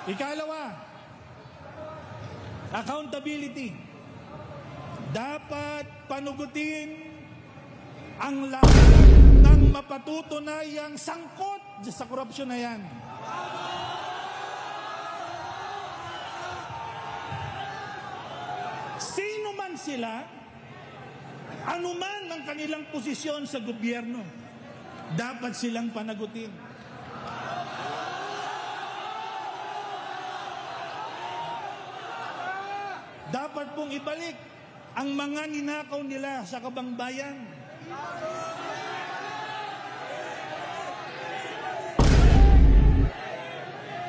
Ikalawa, accountability. Dapat panugutin ang lahat ng mapatutunayang sangkot sa korupsyon na yan. Sino man sila, anuman ang kanilang posisyon sa gobyerno, dapat silang panagutin. Dapat pong ibalik ang mga ninakaw nila sa kabangbayan.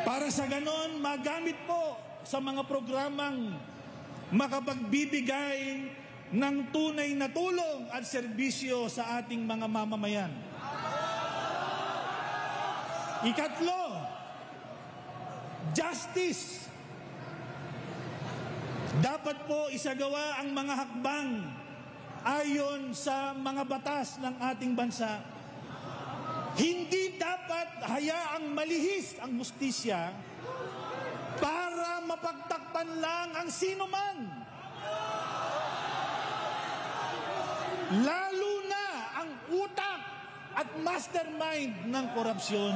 Para sa ganon, magamit po sa mga programang makapagbibigay ng tunay na tulong at serbisyo sa ating mga mamamayan. Ikatlo, justice. Dapat po isagawa ang mga hakbang ayon sa mga batas ng ating bansa. Hindi dapat hayaang malihis ang hustisya para mapagtakpan lang ang sinuman. Lalo na ang utak at mastermind ng korupsyon.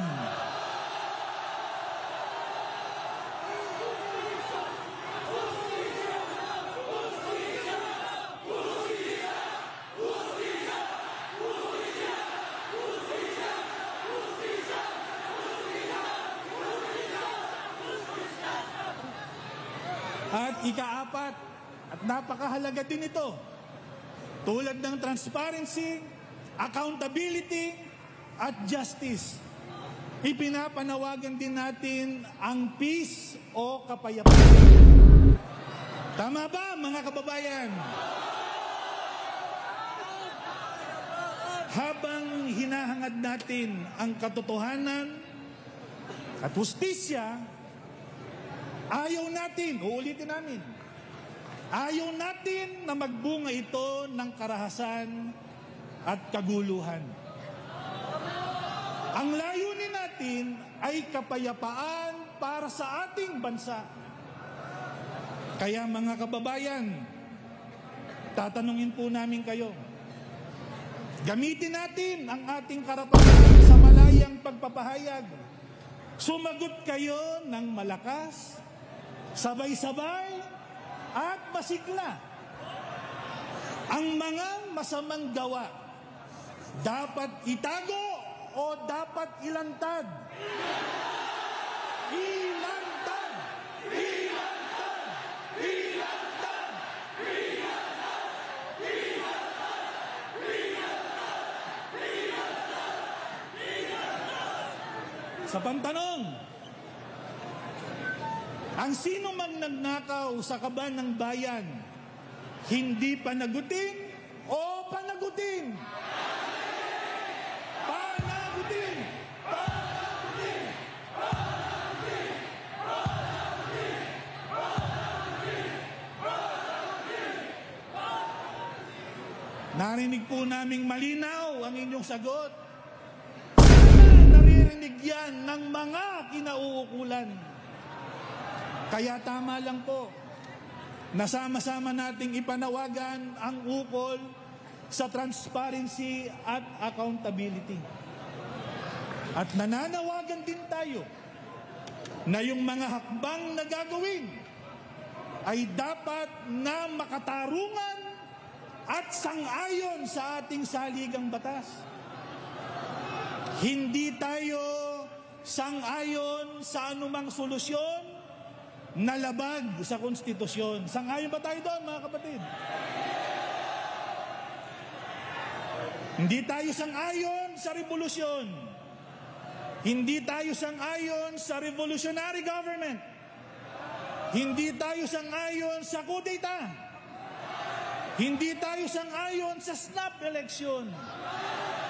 At ikaapat, at napakahalaga din ito, tulad ng transparency, accountability, at justice, ipinapanawagan din natin ang peace o kapayapaan. Tama ba, mga kababayan? Habang hinahangad natin ang katotohanan at hustisya, ayaw natin, uulitin namin, ayaw natin na magbunga ito ng karahasan at kaguluhan. Ang layunin natin ay kapayapaan para sa ating bansa. Kaya mga kababayan, tatanungin po namin kayo, gamitin natin ang ating karapatan sa malayang pagpapahayag. Sumagot kayo ng malakas, sabay-sabay at masigla. Ang mga masamang gawa dapat itago o dapat ilantad? Ilantad! Ilantad! Ilantad! Ilantad! Ilantad! Sa pantanong, ang sino man nagnakaw sa kaban ng bayan, hindi panagutin o panagutin? Panagutin! Panagutin! Panagutin! Panagutin! Panagutin! Panagutin! Narinig po naming malinaw ang inyong sagot. Sana naririnig yan ng mga kinauukulan. Kaya tama lang po, nasama-sama nating ipanawagan ang ukol sa transparency at accountability. At nananawagan din tayo na yung mga hakbang na gagawin ay dapat na makatarungan at sang-ayon sa ating saligang batas. Hindi tayo sang-ayon sa anumang solusyon na labag sa konstitusyon. Sang-ayon ba tayo doon, mga kapatid? Hindi tayo sang-ayon sa revolusyon. Hindi tayo sang-ayon sa revolutionary government. Hindi tayo sang-ayon sa coup d'etat. Hindi tayo sang-ayon sa snap election.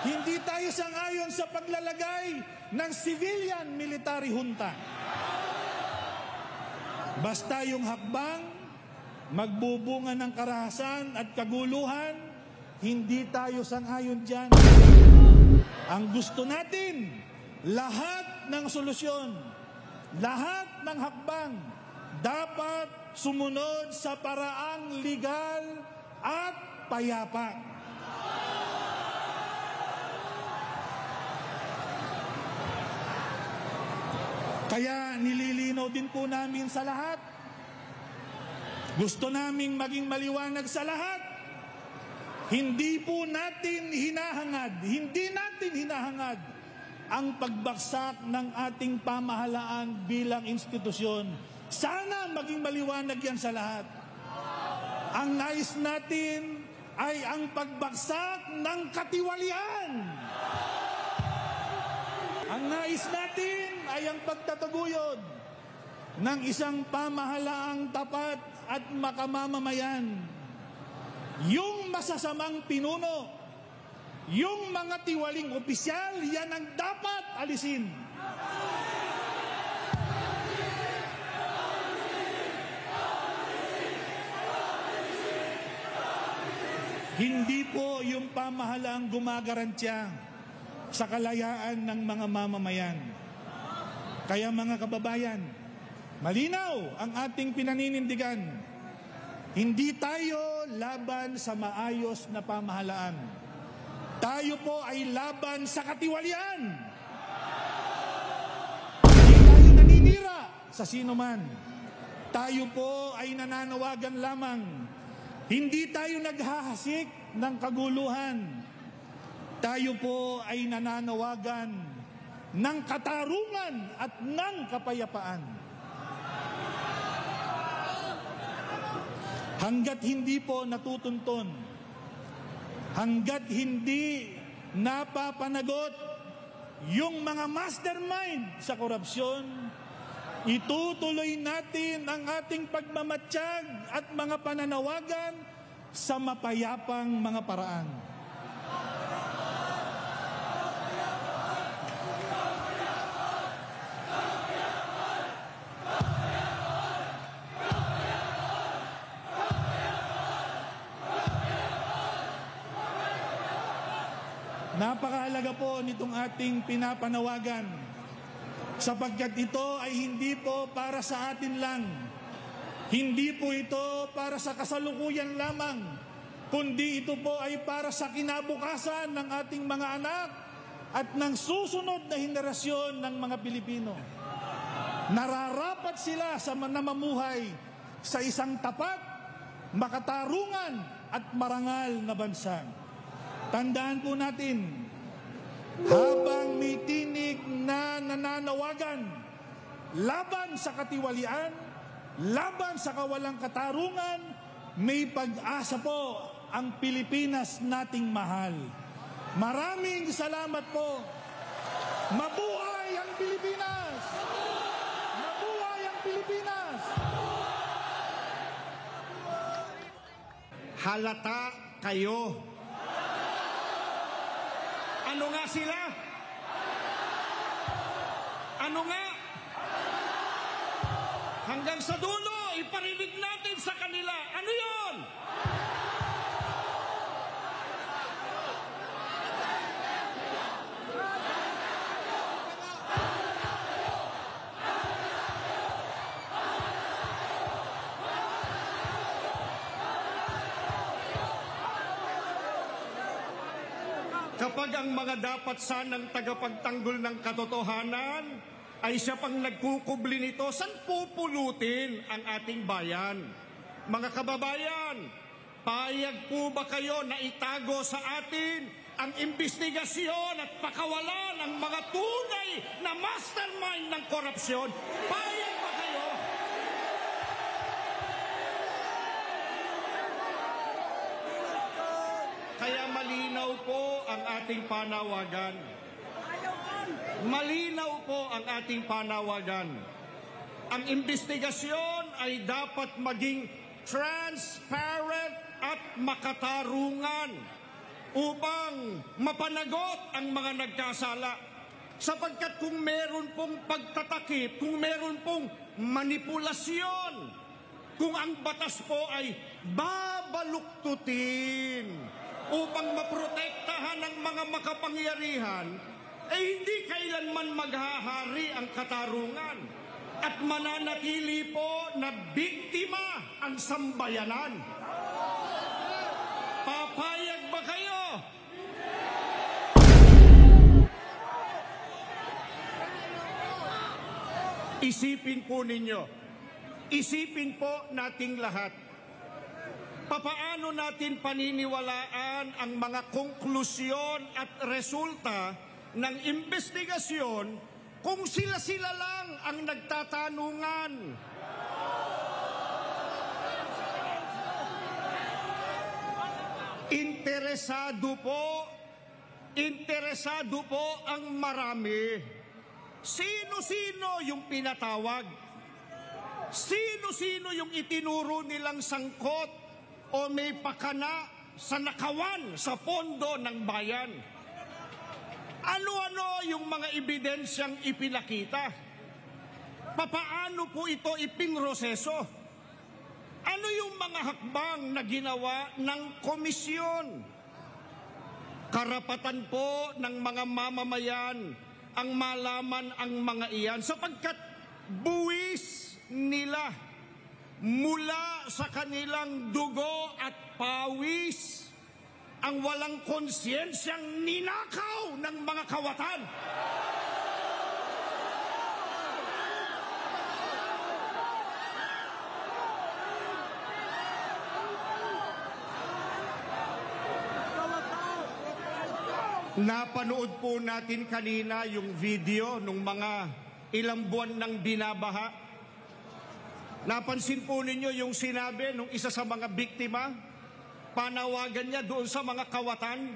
Hindi tayo sang-ayon sa paglalagay ng civilian military junta. Basta yung hakbang magbubunga ng karahasan at kaguluhan, hindi tayo sang-ayon dyan. Ang gusto natin, lahat ng solusyon lahat ng hakbang dapat sumunod sa paraang legal at payapa. Kaya nililinaw din po namin sa lahat. Gusto naming maging maliwanag sa lahat. Hindi natin hinahangad ang pagbagsak ng ating pamahalaan bilang institusyon. Sana maging maliwanag yan sa lahat. Ang nais natin ay ang pagbagsak ng katiwalian. Ang nais natin ay ang pagtataguyod ng isang pamahalaang tapat at makamamamayan. Yung masasamang pinuno, yung mga tiwaling opisyal, yan ang dapat alisin. Hindi po yung pamahalaang gumagarantya sa kalayaan ng mga mamamayan. Kaya mga kababayan, malinaw ang ating pinaninindigan. Hindi tayo laban sa maayos na pamahalaan. Tayo po ay laban sa katiwalian. Hindi tayo naninira sa sino man. Tayo po ay nananawagan lamang. Hindi tayo naghahasik ng kaguluhan. Tayo po ay nananawagan ng katarungan at ng kapayapaan. Hanggat hindi po natutunton, hanggat hindi napapanagot yung mga mastermind sa korupsyon, itutuloy natin ang ating pagmamatsyag at mga pananawagan sa mapayapang mga paraan. Napakahalaga po nitong ating pinapanawagan sapagkat ito ay hindi po para sa atin lang. Hindi po ito para sa kasalukuyan lamang, kundi ito po ay para sa kinabukasan ng ating mga anak at ng susunod na henerasyon ng mga Pilipino. Nararapat sila sa namumuhay sa isang tapat, makatarungan at marangal na bansa. Tandaan po natin, habang may tinig na nananawagan laban sa katiwalian, laban sa kawalang katarungan, may pag-asa po ang Pilipinas nating mahal. Maraming salamat po. Mabuhay ang Pilipinas! Mabuhay ang Pilipinas! Halata kayo. Ano nga sila? Ano nga? Hanggang sa dulo, iparinig natin sa kanila. Ano yun? Kapag ang mga dapat sanang tagapagtanggol ng katotohanan ay siya pang nagkukubli nito, saan pupulutin ang ating bayan? Mga kababayan, payag po ba kayo na itago sa atin ang imbestigasyon at pakawalan ng mga tunay na mastermind ng korupsyon? Payag ba kayo? Kaya malinaw po ang ating panawagan. Malinaw po ang ating panawagan. Ang investigasyon ay dapat maging transparent at makatarungan upang mapanagot ang mga nagkasala. Sapagkat kung meron pong pagtatakip, kung meron pong manipulasyon, kung ang batas po ay babaluktutin upang maprotektahan ng mga makapangyarihan, ay hindi kailanman maghahari ang katarungan. at mananatili po na biktima ang sambayanan. Papayag ba kayo? Isipin po ninyo, isipin po nating lahat, papaano natin paniniwalaan ang mga konklusyon at resulta ng investigasyon kung sila-sila lang ang nagtatanungan? Interesado po ang marami. Sino-sino yung pinatawag? Sino-sino yung itinuro nilang sangkot o may pakana sa nakawan sa pondo ng bayan? Ano-ano yung mga ebidensyang ipinakita? Papaano po ito ipinroseso? Ano yung mga hakbang na ginawa ng komisyon? Karapatan po ng mga mamamayan ang malaman ang mga iyan sapagkat buwis nila mula sa kanilang dugo at pawis ang walang konsyensiyang ninakaw ng mga kawatan. Napanood po natin kanina yung video nung mga ilang buwan ng binabaha. Napansin po ninyo yung sinabi nung isa sa mga biktima, panawagan niya doon sa mga kawatan.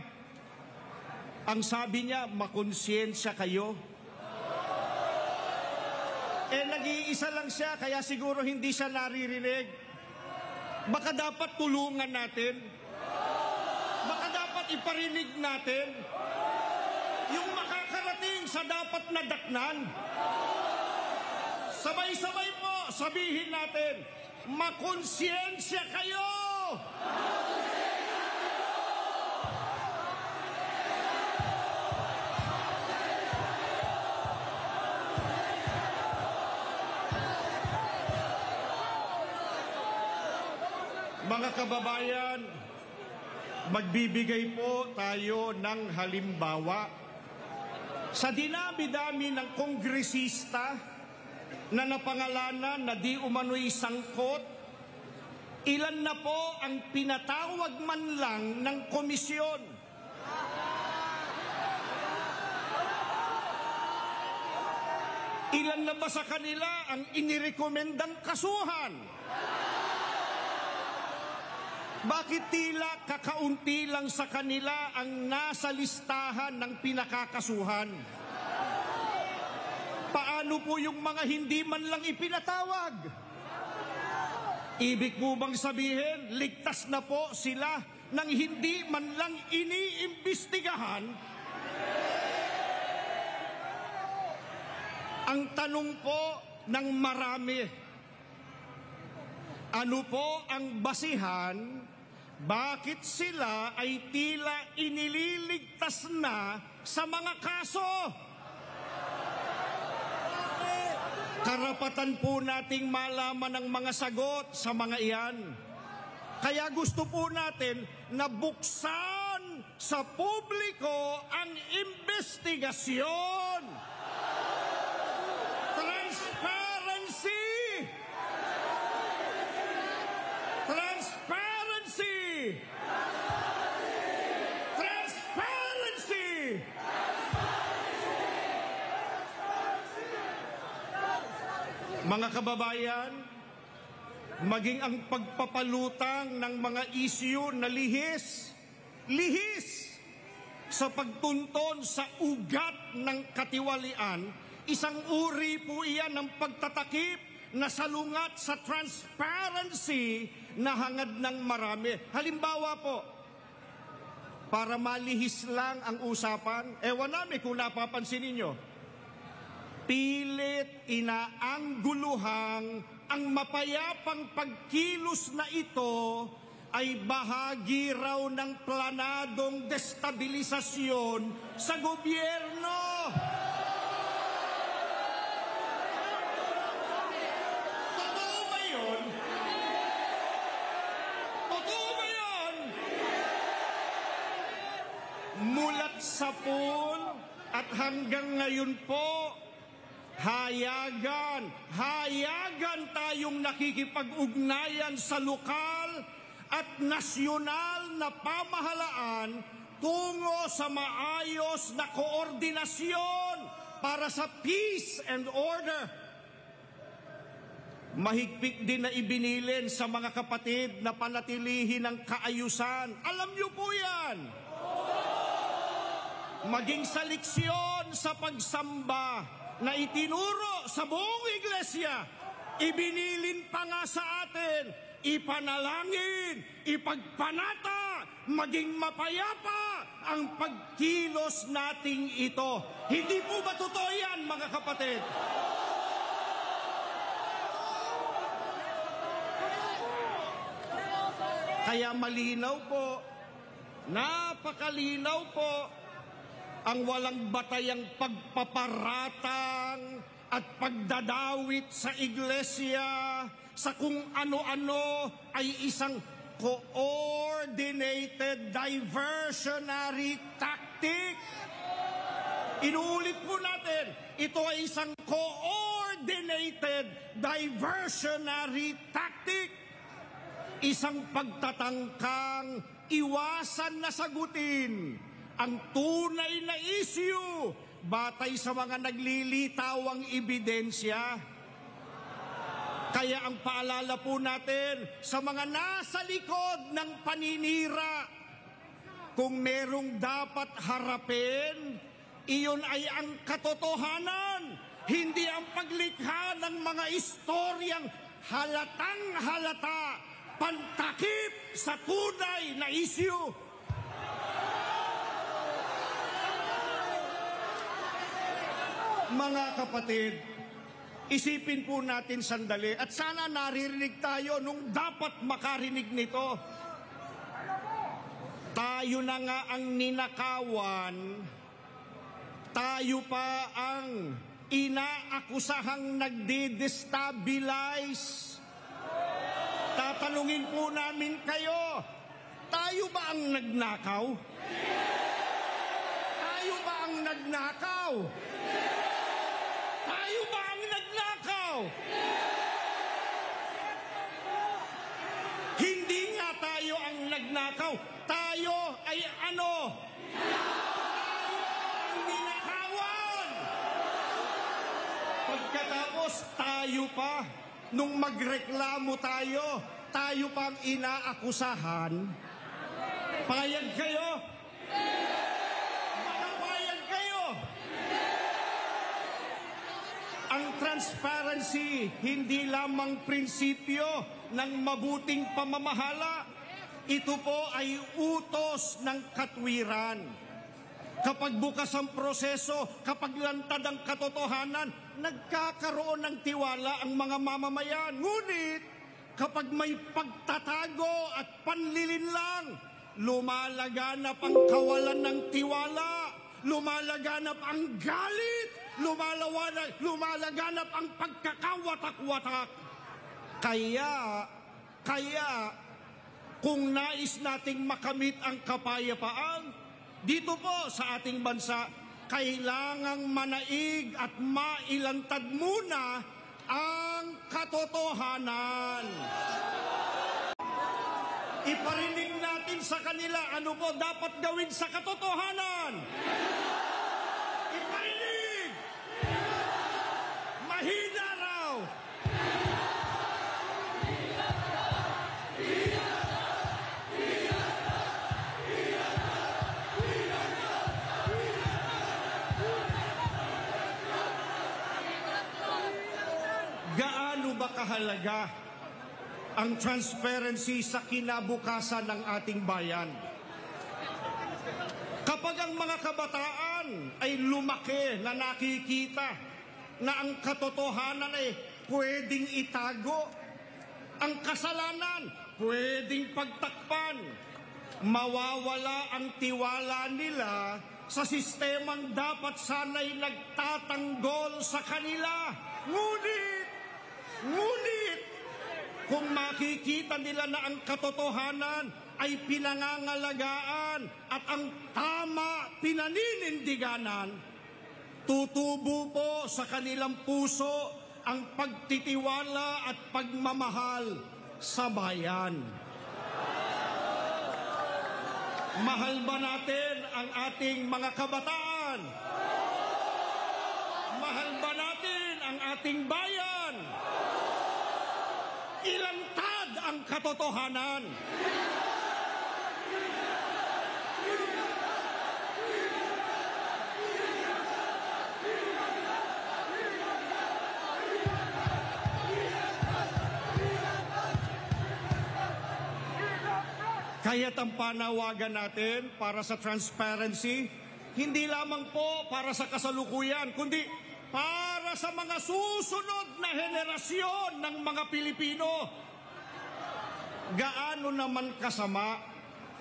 Ang sabi niya, makonsyensya kayo. Nag-iisa lang siya, kaya siguro hindi siya naririnig. Baka dapat tulungan natin. Baka dapat iparinig natin yung makakarating sa dapat na daknan. Sabay-sabay po, sabihin natin, makonsyensya kayo! Mga kababayan, magbibigay po tayo ng halimbawa. Sa dinami-dami ng kongresista na napangalanan na di umano'y sangkot, ilan na po ang pinatawag man lang ng komisyon? Ilan na ba sa kanila ang inirekomendang kasuhan? Bakit tila kakaunti lang sa kanila ang nasa listahan ng pinakakasuhan? Paano po yung mga hindi man lang ipinatawag? Ibig mo bang sabihin, ligtas na po sila nang hindi man lang iniimbestigahan? Ang tanong po ng marami, ano po ang basihan bakit sila ay tila inililigtas na sa mga kaso? Karapatan po nating malaman ang mga sagot sa mga iyan. Kaya gusto po natin na buksan sa publiko ang investigasyon. Transparency! Transparency! Transparency! Mga kababayan, maging ang pagpapalutang ng mga isyu na lihis sa pagtunton sa ugat ng katiwalian, isang uri po iyan ng pagtatakip na salungat sa transparency na hangad ng marami. Halimbawa po, para malihis lang ang usapan, ewan namin kung napapansin ninyo, pilit inaangguluhang ang mapayapang pagkilos na ito ay bahagi raw ng planadong destabilisasyon sa gobyerno. mulat sapul at hanggang ngayon po, hayagan tayong nakikipag-ugnayan sa lokal at nasyonal na pamahalaan tungo sa maayos na koordinasyon para sa peace and order. Mahigpit din na ibinilin sa mga kapatid na panatilihin ang kaayusan. Alam niyo po yan. Maging sa leksyon sa pagsamba na itinuro sa buong iglesia, ibinilin pa nga sa atin, ipanalangin, ipagpanata, maging mapayapa ang pagkilos nating ito. Hindi po ba totoo yan, mga kapatid? Kaya malinaw po, napakalinaw po, ang walang batayang pagpaparatang at pagdadawit sa iglesia sa kung ano-ano ay isang coordinated diversionary tactic. Inuulit po natin, ito ay isang coordinated diversionary tactic. Isang pagtatangkang iwasan na sagutin ang tunay na issue batay sa mga naglilitawang ebidensya. Kaya ang paalala po natin sa mga nasa likod ng paninira, kung merong dapat harapin, iyon ay ang katotohanan, hindi ang paglikha ng mga istoryang halatang halata, pantakip sa tunay na issue. Mga kapatid, isipin po natin sandali at sana naririnig tayo nung dapat makarinig nito. Tayo na nga ang ninakawan, tayo pa ang inaakusahang nagdi-destabilize. Tatanungin po namin kayo, tayo ba ang nagnakaw? Tayo ba ang nagnakaw? Tayo ba ang nagnakaw? Hindi nga tayo ang nagnakaw. Tayo ay ano? Tayo ang ninakawan. Pagkatapos tayo pa, nung magreklamo tayo, tayo pa ang inaakusahan. Payag kayo? Ang transparency, hindi lamang prinsipyo ng mabuting pamamahala. Ito po ay utos ng katwiran. Kapag bukas ang proseso, kapag lantad ang katotohanan, nagkakaroon ng tiwala ang mga mamamayan. Ngunit, kapag may pagtatago at panlilinlang, lumalaganap ang kawalan ng tiwala, lumalaganap ang galit, lumalaganap ang pagkakawatak-watak. Kaya, kung nais nating makamit ang kapayapaan, dito po sa ating bansa, kailangang manaig at mailantad muna ang katotohanan. Iparinig natin sa kanila ano po dapat gawin sa katotohanan. Iparinig! Mahina raw! Gaano ba kahalaga ang transparency sa kinabukasan ng ating bayan? Kapag ang mga kabataan ay lumaki na nakikita na ang katotohanan ay pwedeng itago, ang kasalanan pwedeng pagtakpan, mawawala ang tiwala nila sa sistemang dapat sana'y nagtatanggol sa kanila. Ngunit, kung makikita nila na ang katotohanan ay pinangangalagaan bayan at ang tama pinaninindiganan, tutubo po sa kanilang puso ang pagtitiwala at pagmamahal sa bayan. Mahal ba natin ang ating mga kabataan? Mahal ba natin ang ating bayan? Ilantad ang katotohanan. Kaya't ang panawagan natin para sa transparency, hindi lamang po para sa kasalukuyan, kundi para sa mga susunod na henerasyon ng mga Pilipino. Gaano naman kasama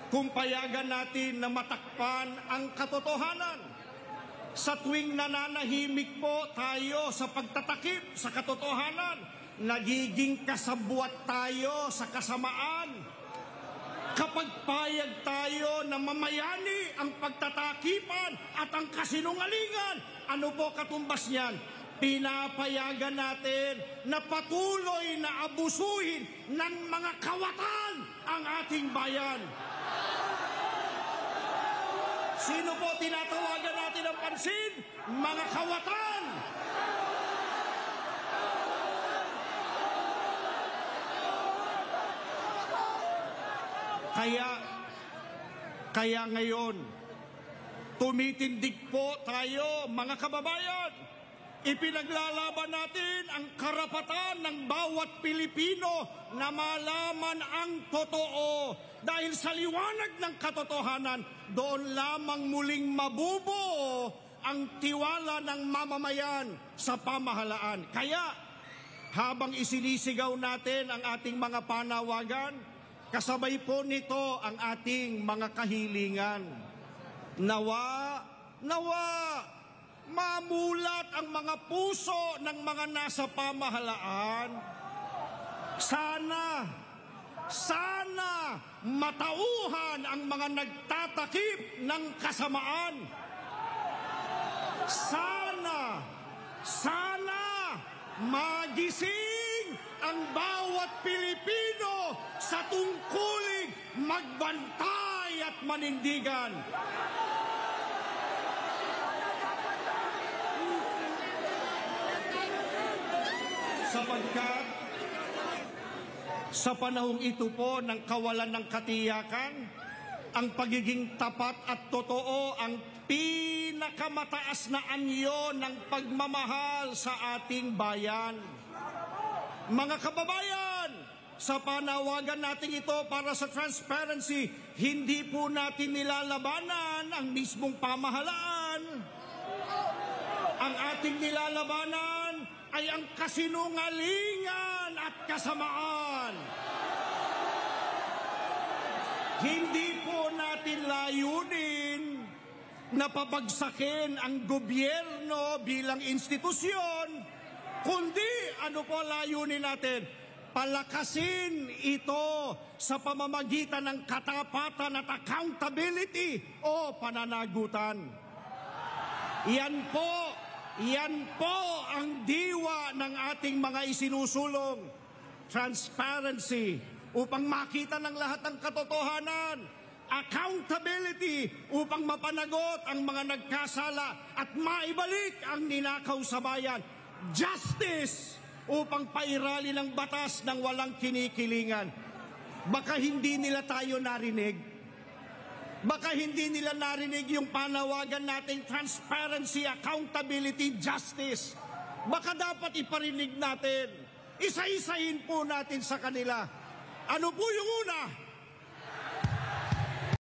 kung payagan natin na matakpan ang katotohanan? Sa tuwing nananahimik po tayo sa pagtatakip sa katotohanan, nagiging kasabwat tayo sa kasamaan. Kapag payag tayo na mamayani ang pagtatakipan at ang kasinungalingan, ano po katumbas niyan? Pinapayagan natin na patuloy na abusuhin ng mga kawatan ang ating bayan. Sino po tinatawagan natin ng pansin? Mga kawatan! Kaya ngayon, tumitindig po tayo, mga kababayan. Ipinaglalaban natin ang karapatan ng bawat Pilipino na malaman ang totoo. Dahil sa liwanag ng katotohanan, doon lamang muling mabubuo ang tiwala ng mamamayan sa pamahalaan. Kaya, habang isinisigaw natin ang ating mga panawagan, kasabay po nito ang ating mga kahilingan. Nawa, mamulat ang mga puso ng mga nasa pamahalaan. Sana matauhan ang mga nagtatakip ng kasamaan. Sana magising ang bawat Pilipino sa tungkuling magbantay at manindigan. Sapagkat sa panahong ito po ng kawalan ng katiyakan, ang pagiging tapat at totoo ang pinakamataas na anyo ng pagmamahal sa ating bayan. Mga kababayan, sa panawagan natin ito para sa transparency, hindi po natin nilalabanan ang mismong pamahalaan. Ang ating nilalabanan ay ang kasinungalingan at kasamaan. Hindi po natin layunin na pabagsakin ang gobyerno bilang institusyon, kundi ano po layunin natin? Palakasin ito sa pamamagitan ng katapatan at accountability o pananagutan. Yan po ang diwa ng ating mga isinusulong. Transparency upang makita ng lahat ng katotohanan. Accountability upang mapanagot ang mga nagkasala at maibalik ang ninakaw sa bayan. Justice upang pairali ng batas ng walang kinikilingan. Baka hindi nila tayo narinig. Baka hindi nila narinig yung panawagan nating transparency, accountability, justice. Baka dapat iparinig natin. Isa-isahin po natin sa kanila. Ano po yung una?